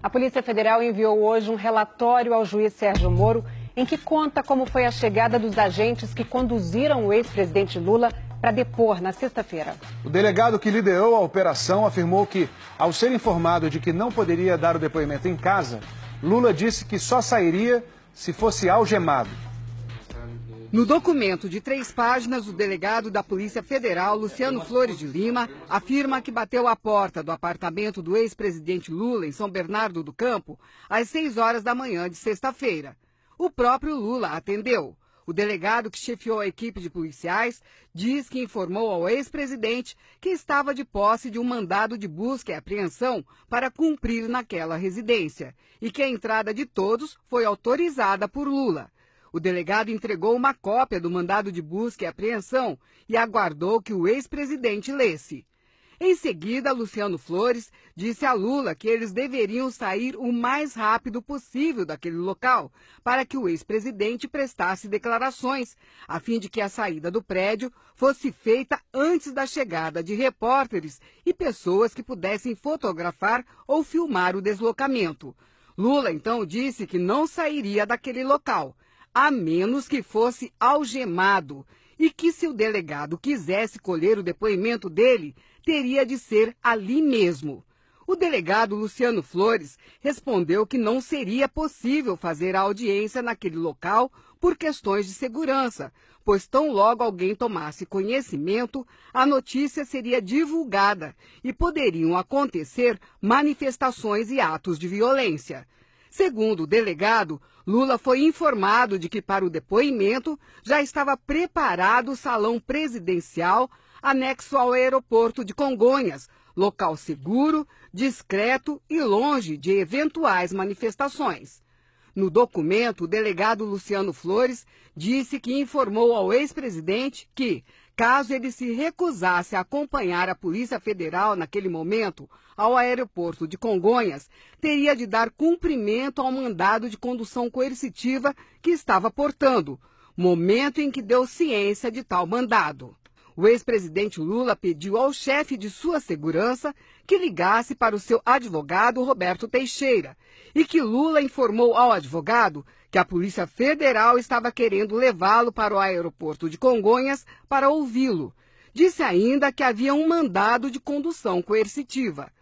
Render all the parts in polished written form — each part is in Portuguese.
A Polícia Federal enviou hoje um relatório ao juiz Sérgio Moro em que conta como foi a chegada dos agentes que conduziram o ex-presidente Lula para depor na sexta-feira. O delegado que liderou a operação afirmou que, ao ser informado de que não poderia dar o depoimento em casa, Lula disse que só sairia se fosse algemado. No documento de 3 páginas, o delegado da Polícia Federal, Luciano Flores de Lima, afirma que bateu à porta do apartamento do ex-presidente Lula, em São Bernardo do Campo, às 6 horas da manhã de sexta-feira. O próprio Lula atendeu. O delegado que chefiou a equipe de policiais diz que informou ao ex-presidente que estava de posse de um mandado de busca e apreensão para cumprir naquela residência e que a entrada de todos foi autorizada por Lula. O delegado entregou uma cópia do mandado de busca e apreensão e aguardou que o ex-presidente lesse. Em seguida, Luciano Flores disse a Lula que eles deveriam sair o mais rápido possível daquele local para que o ex-presidente prestasse declarações, a fim de que a saída do prédio fosse feita antes da chegada de repórteres e pessoas que pudessem fotografar ou filmar o deslocamento. Lula, então, disse que não sairia daquele local, a menos que fosse algemado, e que se o delegado quisesse colher o depoimento dele, teria de ser ali mesmo. O delegado Luciano Flores respondeu que não seria possível fazer a audiência naquele local por questões de segurança, pois tão logo alguém tomasse conhecimento, a notícia seria divulgada e poderiam acontecer manifestações e atos de violência. Segundo o delegado, Lula foi informado de que para o depoimento já estava preparado o salão presidencial anexo ao aeroporto de Congonhas, local seguro, discreto e longe de eventuais manifestações. No documento, o delegado Luciano Flores disse que informou ao ex-presidente que, caso ele se recusasse a acompanhar a Polícia Federal naquele momento ao aeroporto de Congonhas, teria de dar cumprimento ao mandado de condução coercitiva que estava portando, momento em que deu ciência de tal mandado. O ex-presidente Lula pediu ao chefe de sua segurança que ligasse para o seu advogado Roberto Teixeira e que Lula informou ao advogado que a Polícia Federal estava querendo levá-lo para o aeroporto de Congonhas para ouvi-lo. Disse ainda que havia um mandado de condução coercitiva.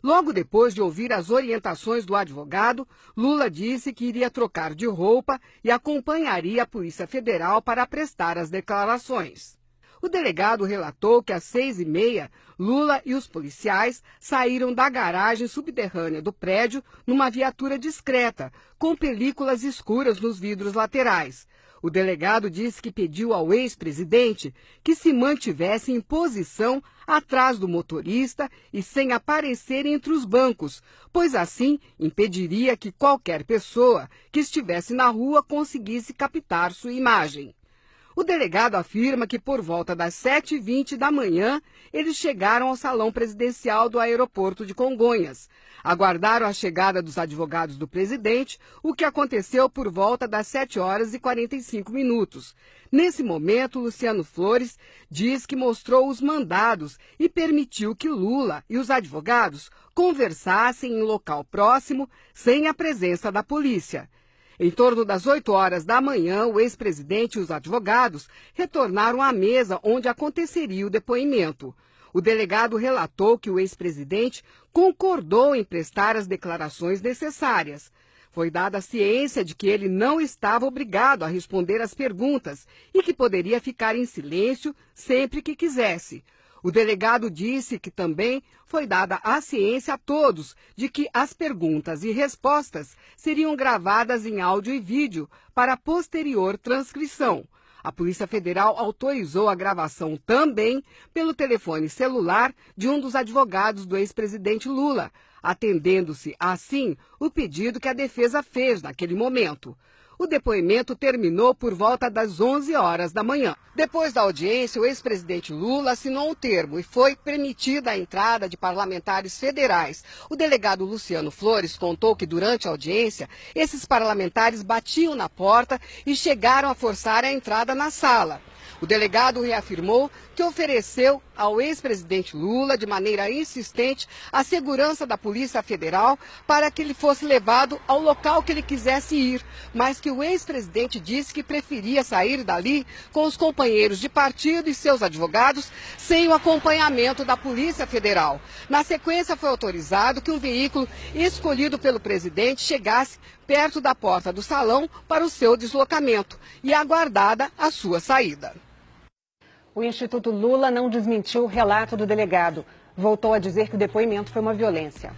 Logo depois de ouvir as orientações do advogado, Lula disse que iria trocar de roupa e acompanharia a Polícia Federal para prestar as declarações. O delegado relatou que às 6h30, Lula e os policiais saíram da garagem subterrânea do prédio numa viatura discreta, com películas escuras nos vidros laterais. O delegado disse que pediu ao ex-presidente que se mantivesse em posição atrás do motorista e sem aparecer entre os bancos, pois assim impediria que qualquer pessoa que estivesse na rua conseguisse captar sua imagem. O delegado afirma que por volta das 7h20 da manhã, eles chegaram ao salão presidencial do aeroporto de Congonhas. Aguardaram a chegada dos advogados do presidente, o que aconteceu por volta das 7h45. Nesse momento, Luciano Flores diz que mostrou os mandados e permitiu que Lula e os advogados conversassem em local próximo, sem a presença da polícia. Em torno das 8 horas da manhã, o ex-presidente e os advogados retornaram à mesa onde aconteceria o depoimento. O delegado relatou que o ex-presidente concordou em prestar as declarações necessárias. Foi dada a ciência de que ele não estava obrigado a responder às perguntas e que poderia ficar em silêncio sempre que quisesse. O delegado disse que também foi dada a ciência a todos de que as perguntas e respostas seriam gravadas em áudio e vídeo para posterior transcrição. A Polícia Federal autorizou a gravação também pelo telefone celular de um dos advogados do ex-presidente Lula, atendendo-se, assim, o pedido que a defesa fez naquele momento. O depoimento terminou por volta das 11 horas da manhã. Depois da audiência, o ex-presidente Lula assinou um termo e foi permitida a entrada de parlamentares federais. O delegado Luciano Flores contou que durante a audiência, esses parlamentares batiam na porta e chegaram a forçar a entrada na sala. O delegado reafirmou que ofereceu ao ex-presidente Lula, de maneira insistente, a segurança da Polícia Federal para que ele fosse levado ao local que ele quisesse ir, mas que o ex-presidente disse que preferia sair dali com os companheiros de partido e seus advogados, sem o acompanhamento da Polícia Federal. Na sequência, foi autorizado que um veículo escolhido pelo presidente chegasse perto da porta do salão para o seu deslocamento e aguardada a sua saída. O Instituto Lula não desmentiu o relato do delegado. Voltou a dizer que o depoimento foi uma violência.